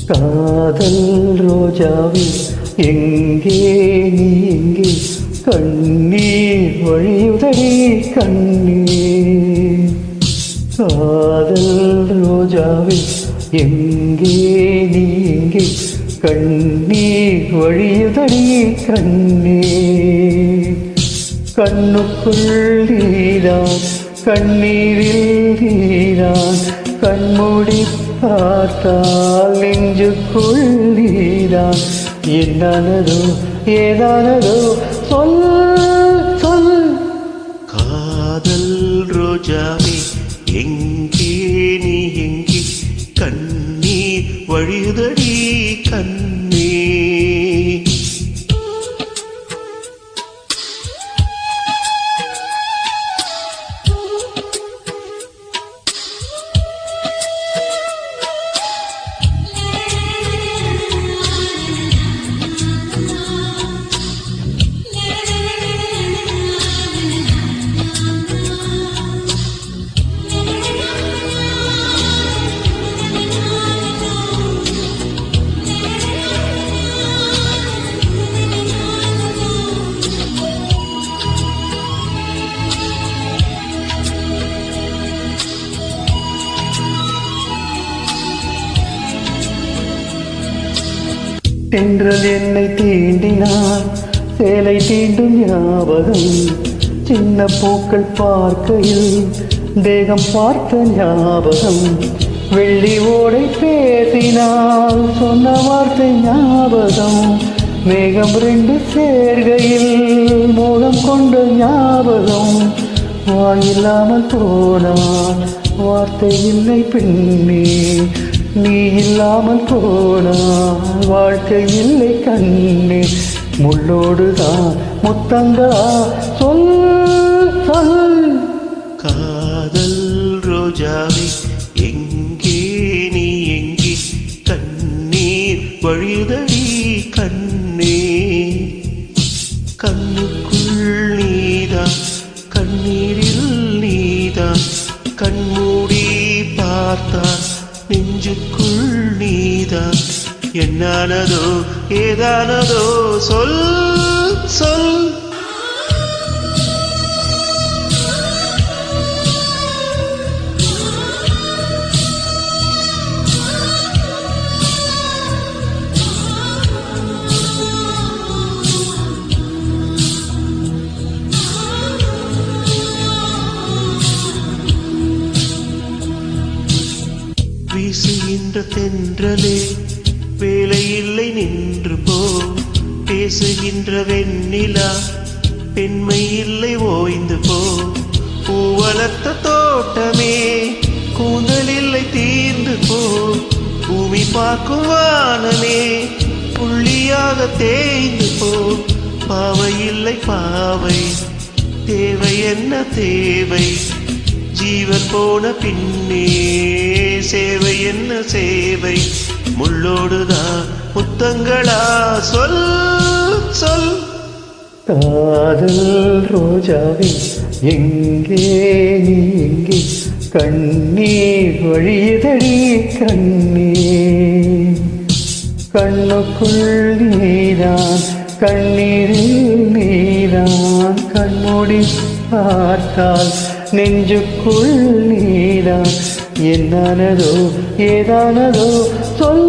காதல் ரோஜாவே எங்கே நீ எங்கே கண்ணீர் வழியுதடி கண்ணீர். காதல் ரோஜாவே எங்கே நீ எங்கே கண்ணீர் வழியுதடி கண்ணீர். கண்ணுக்குள் நீதான் கண்ணீரில் நீதான் கண்மூடி பார்த்தால் நெஞ்சுக்குள் நீதான். என்னானதோ ஏதானதோ சொல் சொல். காதல் ரோஜாவே எங்கே நீ எங்கே கண்ணீர் வழியுதடி கண்ணீர். தென்றல் என்னை தீண்டினார் சேலை தீண்டும் ஞாபகம். சின்ன பூக்கள் பார்க்கையில் தேகம் பார்த்த ஞாபகம். வெள்ளி ஓடை பேசினால் சொன்ன வார்த்தை ஞாபகம். மேகம் ரெண்டு சேர்கையில் மோகம் கொண்ட ஞாபகம். வான் இல்லாமல் போனான் வார்த்தை இல்லை பெண்ணே. நீ இல்லாமல் போனால் வாழ்க்கை இல்லை கண்ணே. முள்ளோடுதான் முத்தங்களா சொல் சொல். காதல் ரோஜாவே எங்கே நீ எங்கே கண்ணீர் வழியுதடி கண்ணீர். கண்ணுக்குள் நீதான் கண்ணீரில் நீதான் கண்மூடி பார்த்தான் நெஞ்சுக்குள் நீதான். என்னானதோ ஏதானதோ சொல் சொல். வீசுகின்ற தென்றலே வேலை இல்லை நின்று போ. பேசுகின்ற வெண்ணிலா பெண்மை இல்லை ஓய்ந்து போ. பூவளர்த்த தோட்டமே கூந்தல் இல்லை தீர்ந்து போ. பூமி பார்க்கும் வானமே புள்ளியாக தேய்ந்து போ. பாவை இல்லை பாவை தேவை என்ன தேவை. ஜீவன் போன பின்னே சேவை என்ன சேவை. முள்ளோடுதான் முத்தங்களா சொல் சொல். காதல் ரோஜாவே எங்கே நீ எங்கே கண்ணீர் வழியுதடி கண்ணீர். கண்ணுக்குள் நீதான் கண்ணீரில் நீதான் கண்மூடி பார்த்தால் நெஞ்சுக்குள் நீதான். என்னானதோ ஏதானதோ சொல்